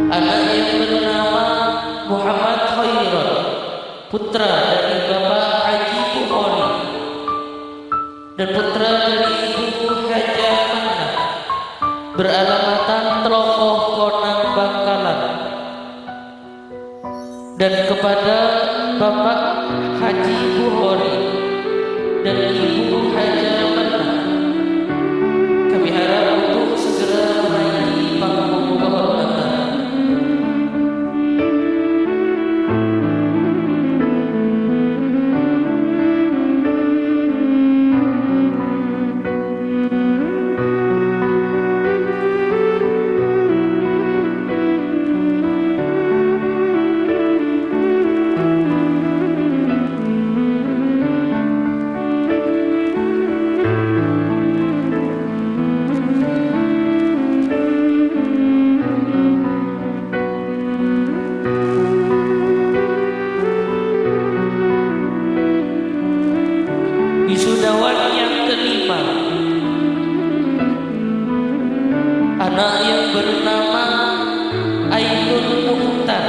anak yang bernama Muhammad Khairon, putra dari Bapak Haji Bukhari dan putra dari Ibu Hajah Mana, beralamatan Telokoh Konang Bangkalan, dan kepada Bapak Haji Bukhari dan Ibu Hajah Mana, kami harap untuk segera menaiki panggung kehormatan. Wisudawan yang kelima, anak yang bernama Ainul Mukhtar,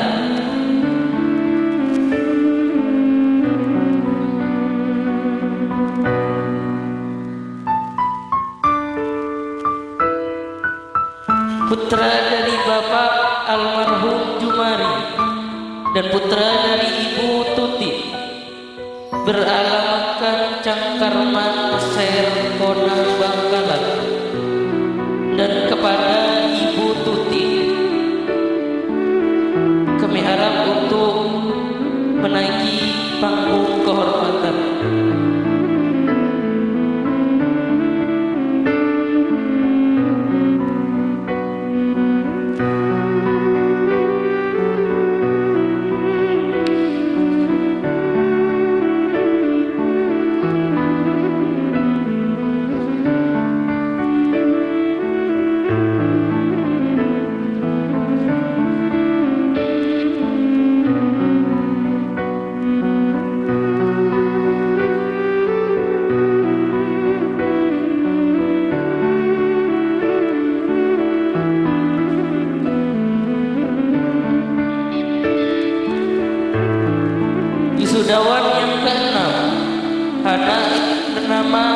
putra dari Bapak almarhum Jumari dan putra dari Ibu Tuti, beralamatkan Cangkarman Ser Konang Bangkalan, dan kepada Ibu Tuti kami harap untuk menaiki panggung kehormatan. Wisudawan yang keenam, anak bernama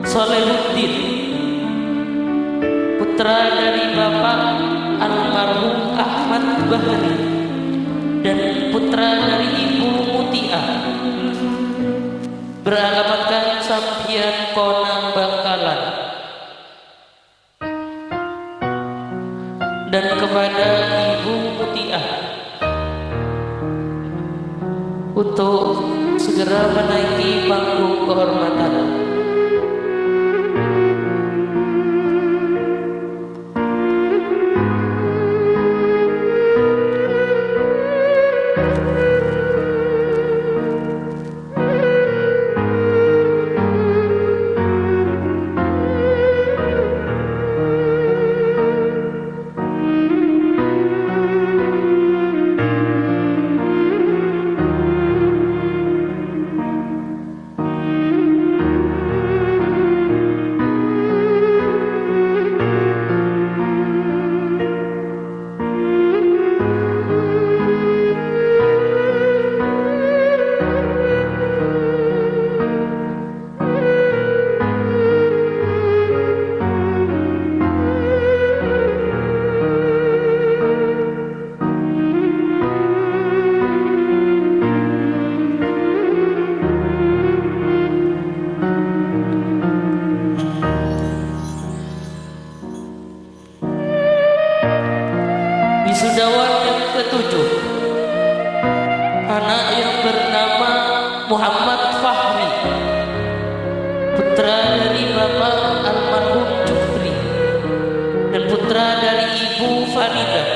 Solehuddin, putra dari Bapak almarhum Ahmad Bahri dan putra dari Ibu Mutia, beralamatkan Sampian Konang Bangkalan, dan kepada Ibu Mutia untuk segera menaiki panggung kehormatan. Wisudawan yang ketujuh, anak yang bernama Muhammad Fahri, putra dari Bapak almarhum Jufri dan putra dari Ibu Faridah,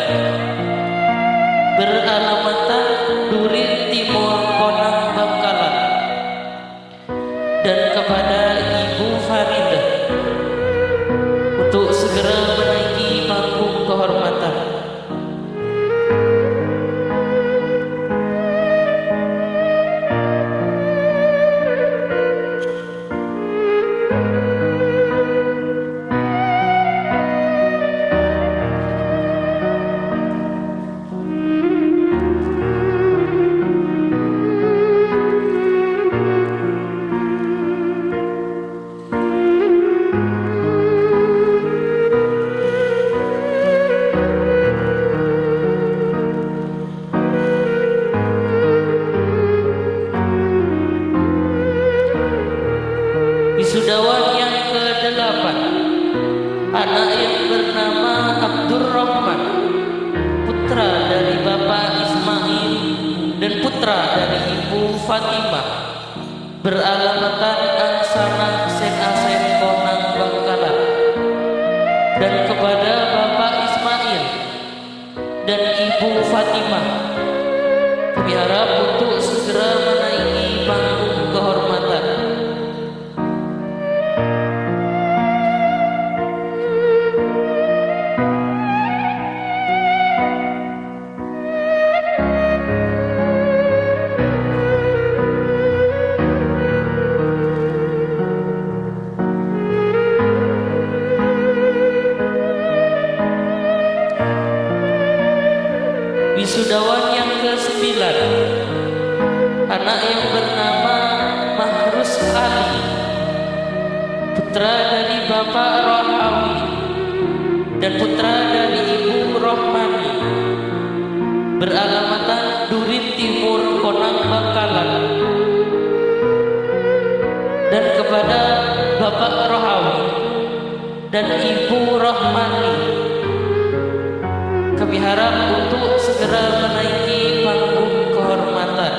beralamatan Durin Timur Konang Bangkalan, dan kepada Ibu Faridah untuk segera menaiki panggung kehormatan. putra dari Ibu Fatimah beralamatan Angsana Sen Konang Bangkalan, dan kepada Bapak Ismail dan Ibu Fatimah kami harap untuk segera menaiki panggung kehormatan. Wisudawan yang ke-9, anak yang bernama Mahrus Ali, putra dari Bapak Rohawi dan putra dari Ibu Rohmani, beralamatan Durin Timur Konang Bangkalan, dan kepada Bapak Rohawi dan Ibu Rohmani kami harap untuk segera menaiki panggung kehormatan.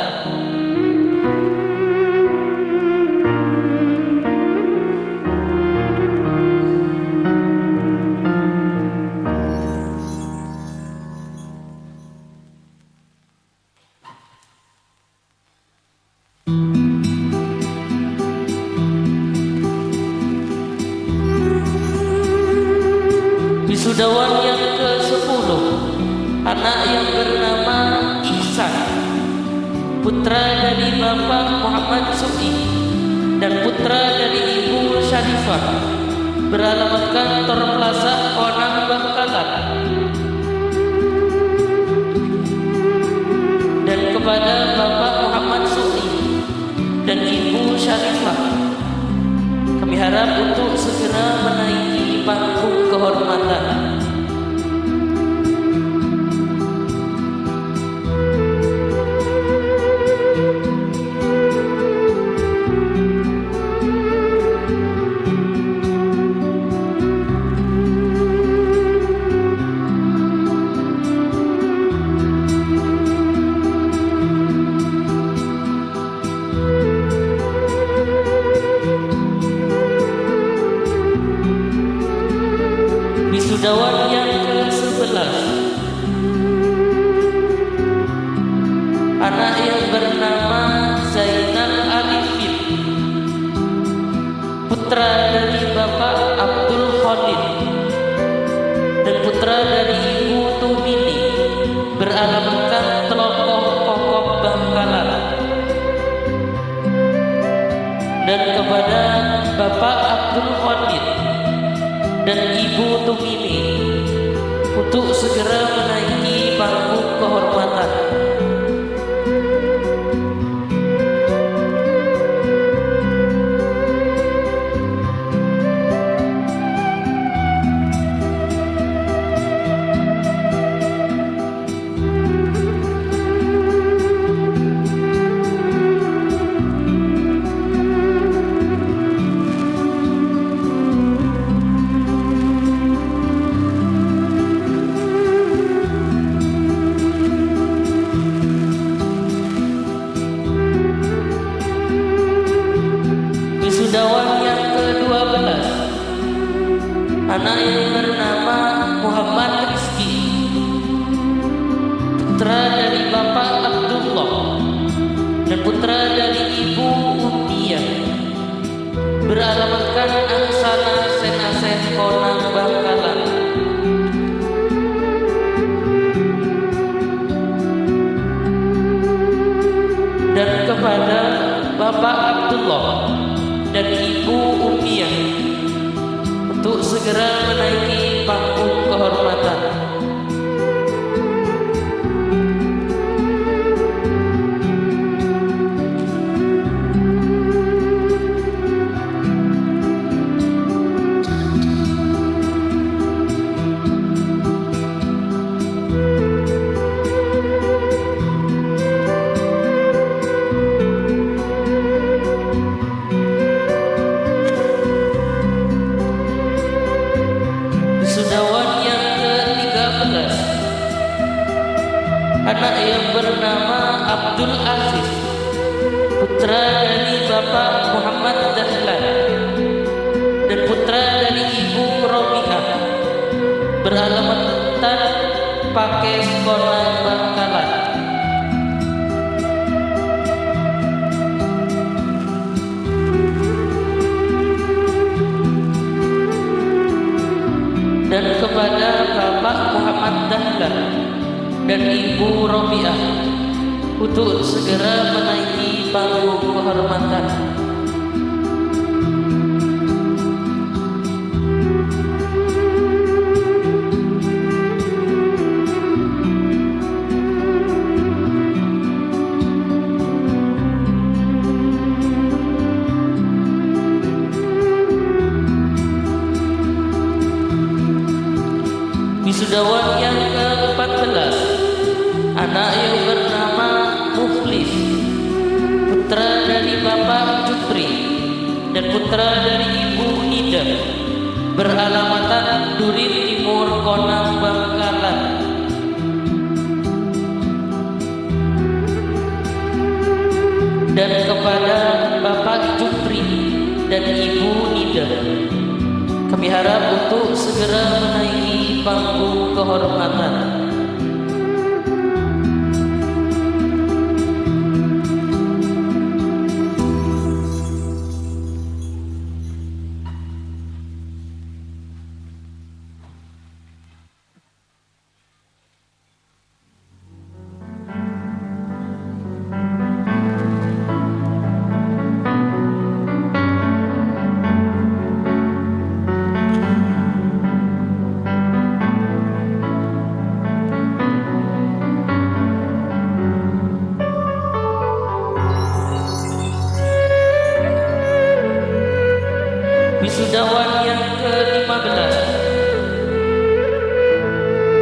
Wisudawan yang ke-10, anak yang bernama Ihsan, putra dari Bapak Muhammad Su'i dan putra dari Ibu Syarifah, beralamat kantor Plaza Konang Bangkalan, dan kepada Bapak Muhammad Su'i dan Ibu Syarifah kami harap untuk segera menaiki panggung kehormatan. Wisudawan yang ke-11, anak yang bernama Zainal Arifin, putra dari Bapak Abdul Khalid dan putra dari Ibu Tumini, beralamatkan Telokoh Kokok Bangkalan, dan kepada Bapak Abdul Khalid dan Ibu Tumini untuk segera menaiki panggung kehormatan. Wisudawan yang ke-12, anak yang bernama Muhammad Rizki, putra dari Bapak Abdullah dan putra dari Ibu Untiyah, beralamatkan Angsana Sen Konang Bangkalan, dan kepada Bapak Abdullah dan Ibu Ummiyah untuk segera menaiki panggung kehormatan. anak yang bernama Abdul Aziz, putra dari Bapak Muhammad Dahlan dan putra dari Ibu Robiah, beralamatkan Pakai Sekolah Bangkalan. Dan kepada Bapak Muhammad Dahlan dan Ibu Robiah untuk segera menaiki panggung kehormatan. Wisudawan yang ke-14, anak yang bernama Muflis, putra dari Bapak Jupri dan putra dari Ibu Nida, beralamatkan Duri Timur Konang Bangkalan. Dan kepada Bapak Jupri dan Ibu Nida, kami harap untuk segera menaiki panggung kehormatan. Wisudawan yang ke-15,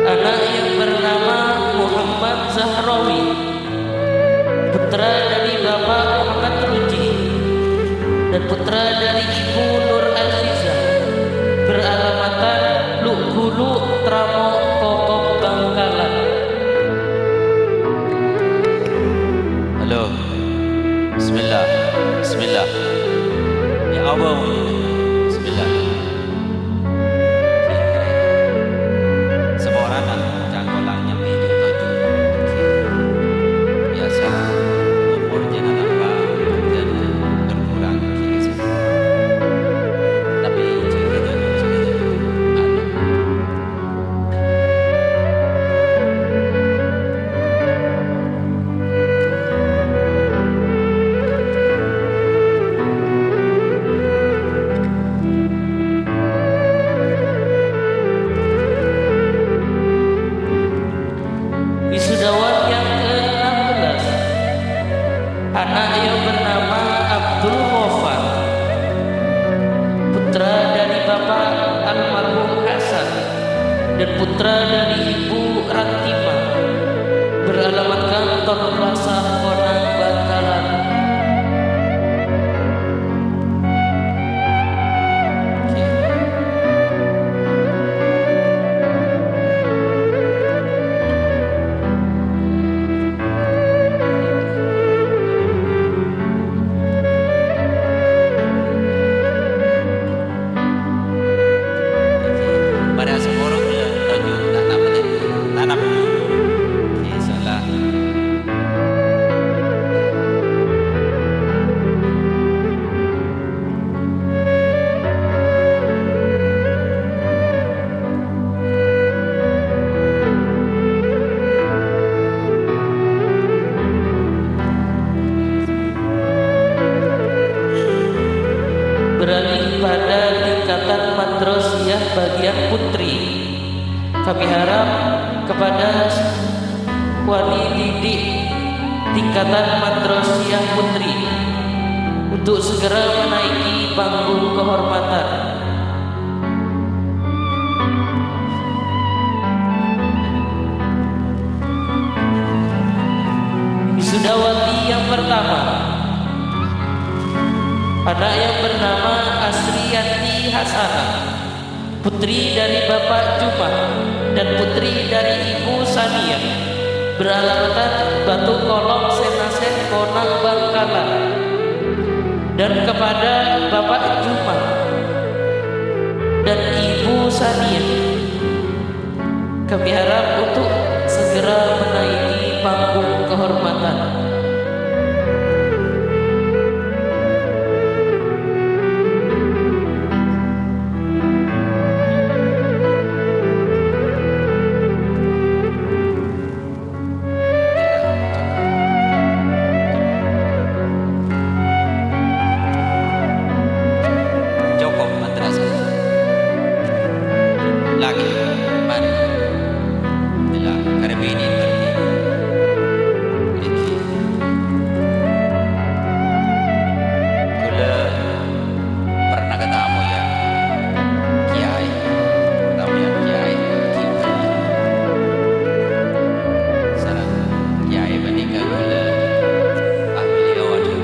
anak yang bernama Muhammad Zahrawi, putra dari Bapak Muhammad Ruji dan putra dari Ibu Nur Azizah, beralamatkan Luk Hulu Tramo Kokok Bangkalan. Halo, Bismillah, Bismillah. Ya Allah, Bismillah. Semua orang nak jangkolangnya itu biasa umurnya nambah dan berkurang kiri. Tapi cerita Wisudawan yang ke-16, anak yang bernama Abdul Ghaffar, putra dari Bapak almarhum Hasan dan putra dari Ibu Rantima, beralamatkan Torplasah Konang Bangkalan. pada seborong tujuh tanam salah. Beralih pada tingkatan madrasiyah bagian putri, kami harap kepada wali didik tingkatan madrasiyah putri untuk segera menaiki panggung kehormatan. Wisudawati yang pertama, anak yang bernama Asriyati Hasanah, putri dari Bapak Jumah dan putri dari Ibu Saniyah, beralamat Batu Kolong Senasen Konang Bangkalan, dan kepada Bapak Juma dan Ibu Sania kami harap untuk segera menaiki panggung kehormatan. Joko madrasah lagi mari bila karabini pergi iki kula pernah ketemu ya kiai ketemu ya kiai kita sarang kiai menikah kula beliau ada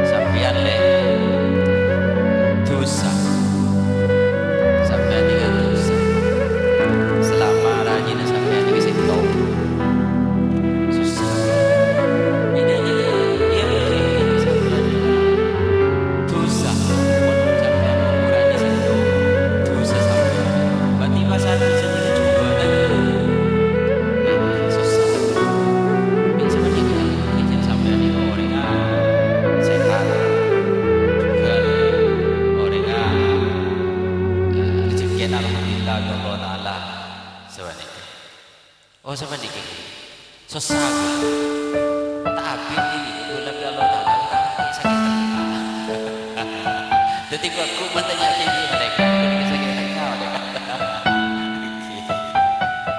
sampean le dosa sampean dengan dosa selama rajin sampean dikasih tahu susah bedanya ya sampean dosa sampean ukurannya situ dosa sampean berarti masa sendiri juga kan susah sebenarnya kerja sampean itu orang sehat juga orang rezeki alhamdulillah Allah Ta'ala sebenarnya oh sebenarnya susah tapi ini gula Allah Ta'ala sakit jadi aku bertanya ini mereka sakit tengah mereka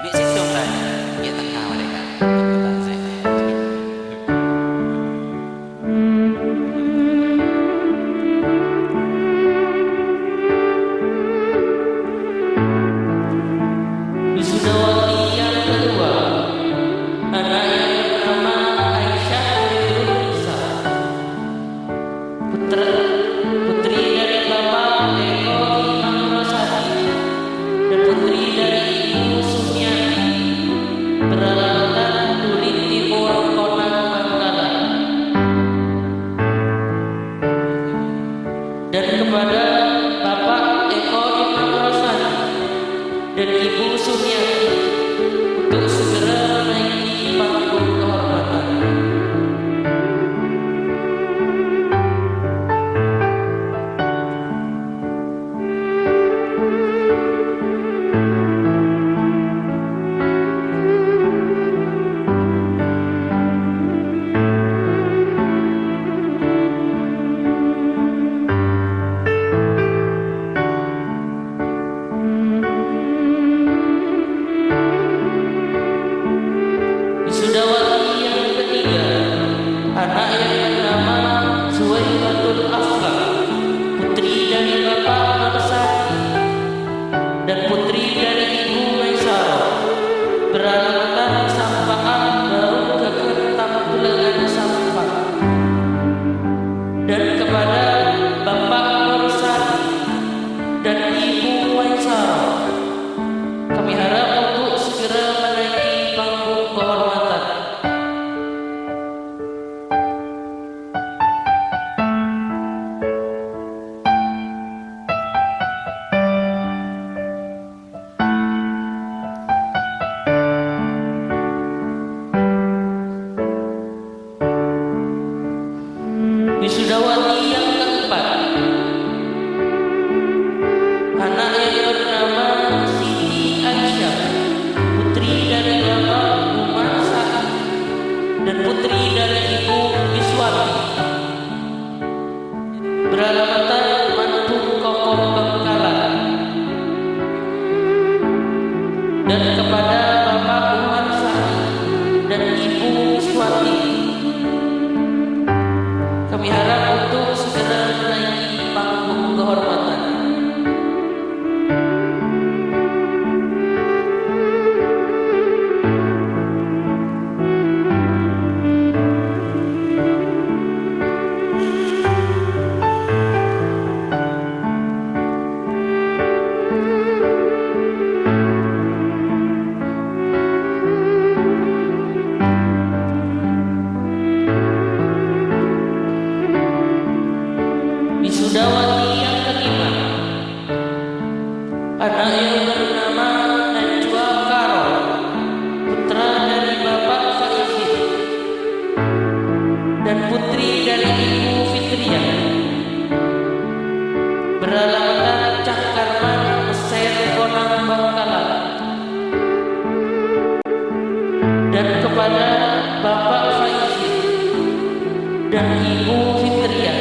di situ tanya dia tengah mereka tak sehat Wisudawati yang kedua, anak yang bernama Aisyah binti Nisa, putri dari Bapak Eko Imam Rosadi dan putri dari Ibu Sumiati, beralamat Dulit Timur Konang Bangkalan, dan kepada Bapak Eko Imam Rosadi dan Ibu Sumiati untuk segera menaiki panggung kehormatan. Wisudawati yang ketiga, anak yang bernama Suwaibatul Aflak, putri dari Bapak Marsadi dan putri dari Ibu Maisarah, beralamat Sampaan Baru Kekertam Pulengan Sampang, dan kepada Bapak Marsadi dan Ibu Maisarah kami harap untuk segera menaiki panggung kehormatan. dan kepada Bapak Faizi dan Ibu Fitria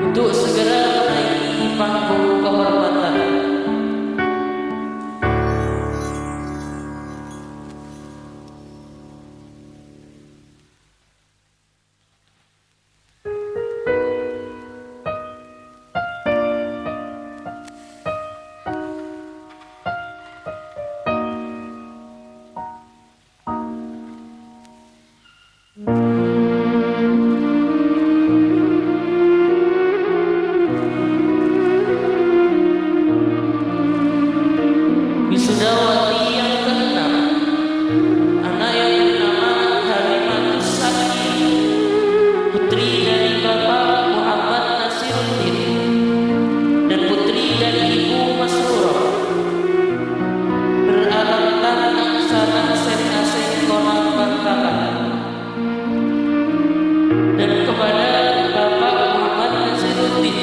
untuk segera menaiki panggung kehormatan. Wisudawati yang keenam, anak yang bernama Halimatus Sakia, putri dari Bapak Muhammad Nasiruddin dan putri dari Ibu Masrurah, beralamat Angsana Senaseng Konang Bangkalan, dan kepada Bapak Muhammad Nasiruddin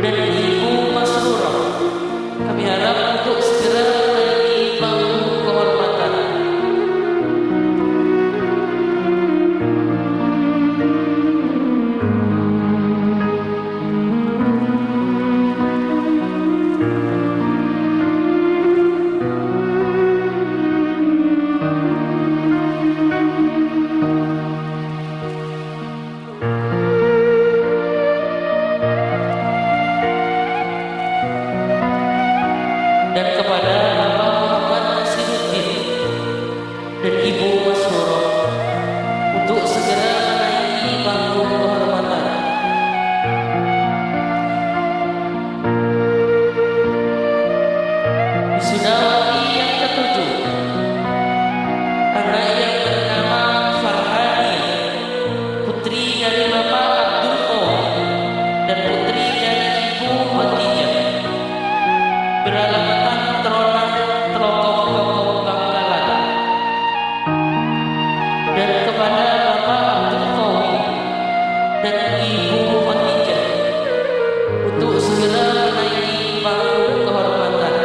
dan Ibu Masrurah, kami harap untuk segera menaiki panggung kehormatan. Dan kepada Bapak Muhammad Nasiruddin dan Ibu Masrurah untuk segera menaiki panggung kehormatan. Wisudawati yang ketujuh, anak yang bernama Farhania, putri dari Bapak Abdul Qawi dan putri dari Ibu Khadijah, beralamat Teronang Telokong Bangkalan, dan kepada Bapak Abdul Qawi dan Ibu Khadijah untuk segera menaiki panggung kehormatan.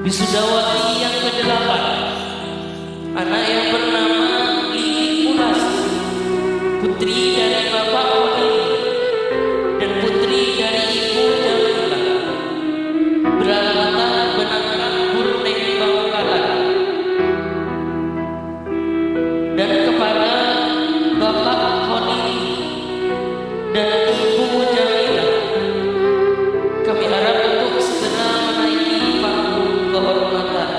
Wisudawati yang kedelapan, anak yang bernama Lili Ulas, putri dari Bapak Odin dan putri dari Ibu Jamilah, beralamat Benangkan Burneng Bangkalan, dan kepada Bapak Odin dan Ibu Jamilah, kami harap untuk segera menaiki panggung kehormatan.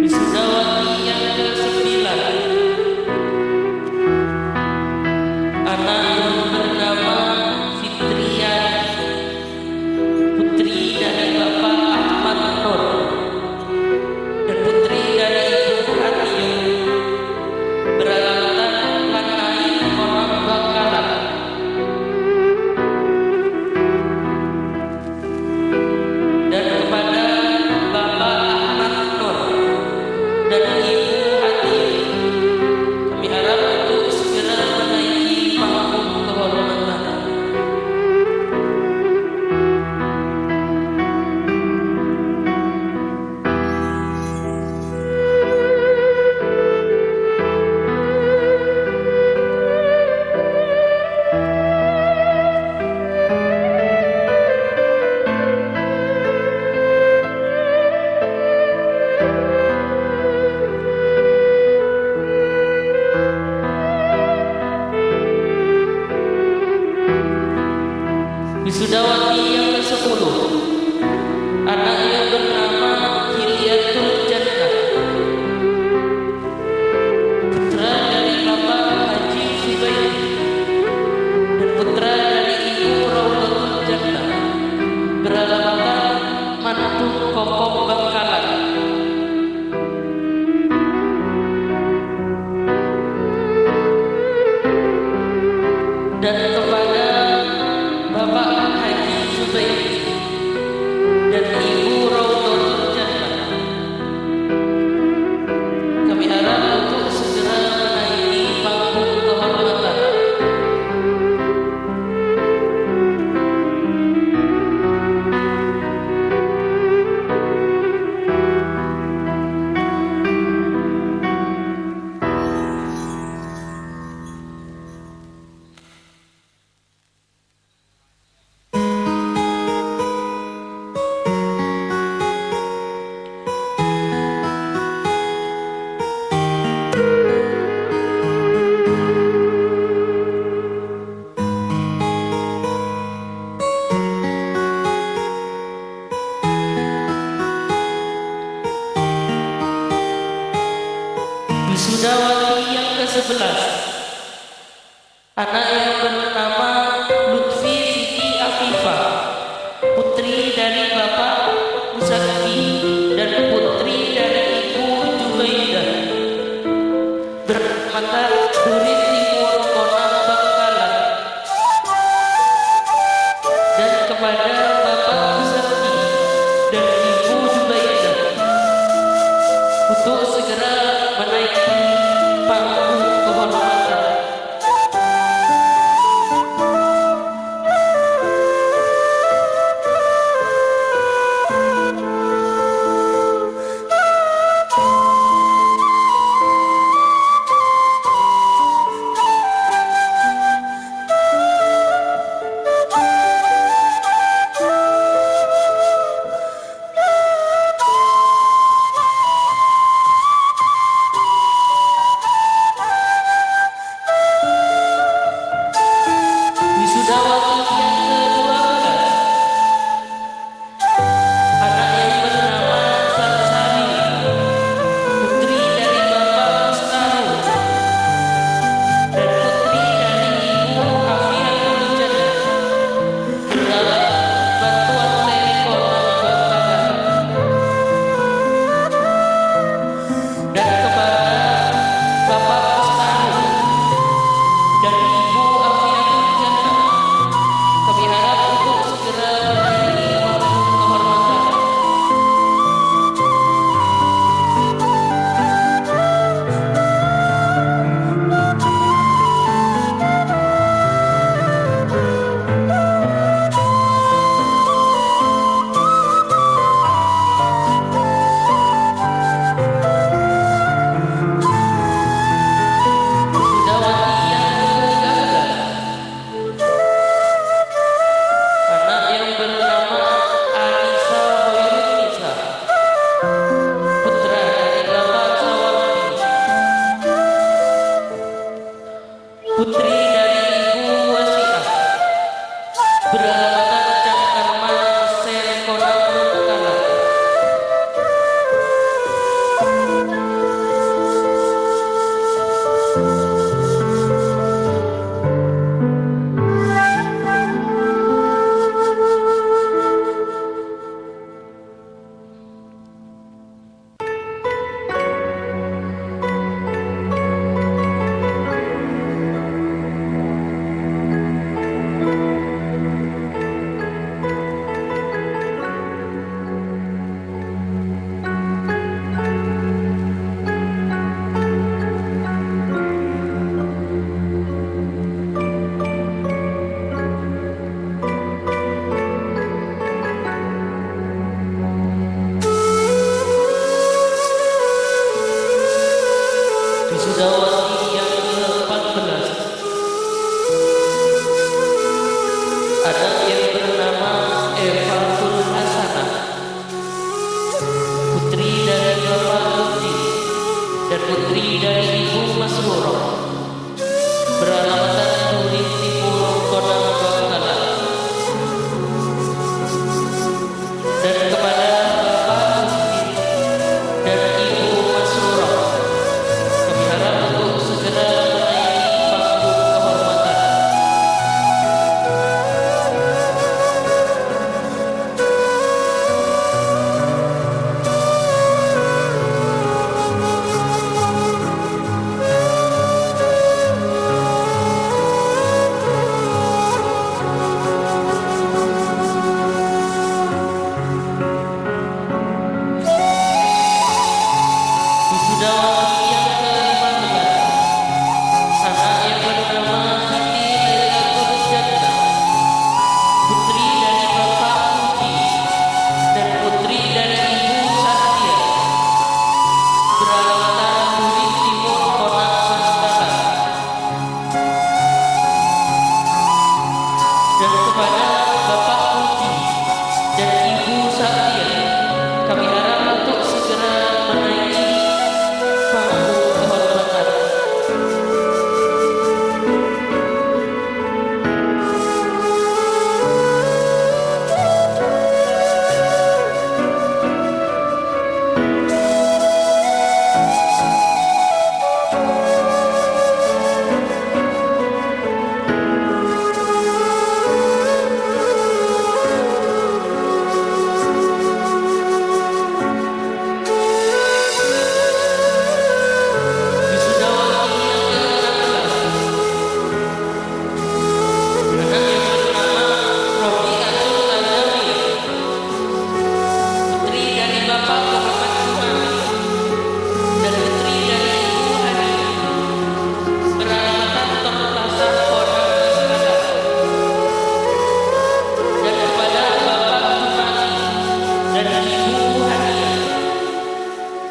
Wisudawati yang ke-9, anak yang bernama Fitria, putri dari Bapak Ahmad Nur dan putri dari Ibu Hatiyo, beralamat Lanai Konang Bangkalan, dan kepada Bapak Ahmad Nur dan Ibu Hatiyo, kami harap untuk segera menaiki panggung Wisudawati yang ke-10, anak yang bernama Hilyatul Jannah, putra dari Bapak Haji Subaidi dan putra dari Ibu Raudatul Jannah, beralamat Mantu Kopong Bangkalan. Dan kepada Bapak Haji Subaidi dan Ibu Raudatul Jannah, kami harap untuk segera menaiki panggung kehormatan. Wisudawati yang ke-11, anak yang bernama Lutfi Siti Afifah, putri dari Bapak Musaki dan putri dari Ibu Jubaidah, bermata Durit Timur Konang Bangkalan. Dan kepada Bapak Musaki dan Ibu Jubaidah untuk segera menaiki panggung kehormatan. Wisudawati yang ke-12, anak yang bernama Sarsari, putri dari Bapak Mustaro dan putri dari Ibu Afiatul Jannah, beralat bantuan telepon Bangkalan. Dan kepada Bapak Mustaro dan Ibu Afiatul Jannah kepada Bapak Puji dan Ibu Satya, kami harap untuk segera menaiki panggung kehormatan.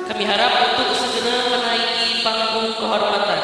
Kami harap untuk segera menaiki panggung kehormatan.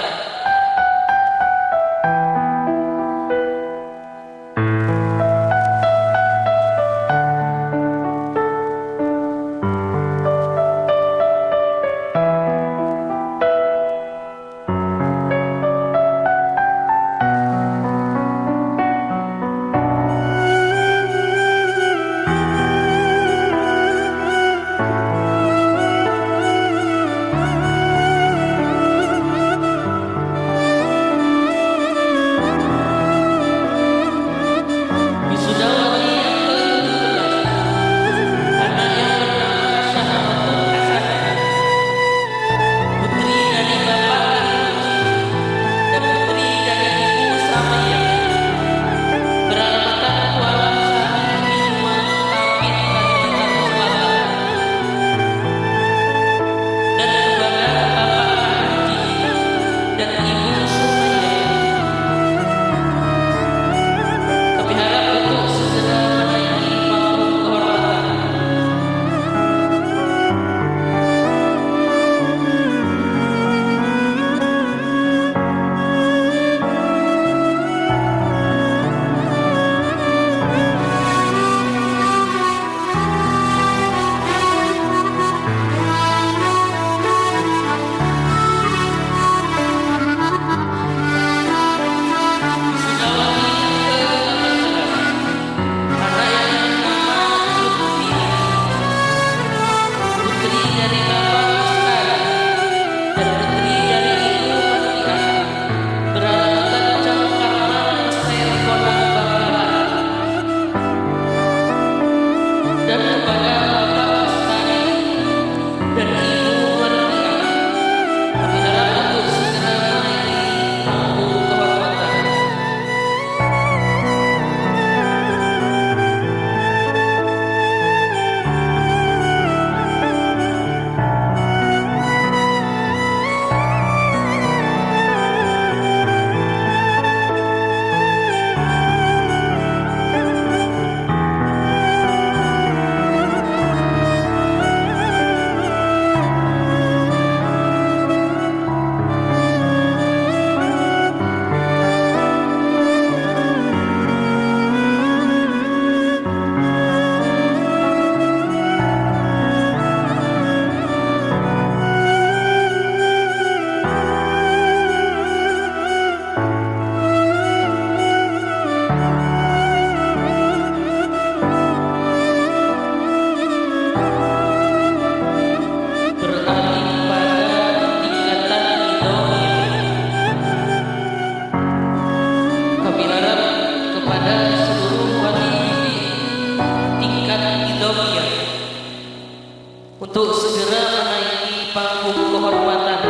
Untuk segera menaiki panggung kehormatan.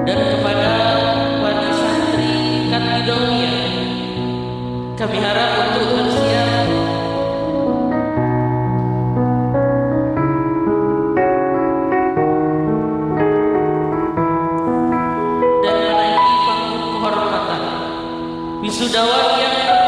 Dan kepada wali santri tingkat Idomia, kami harap untuk bersiap dan menaiki panggung kehormatan. Wisudawan yang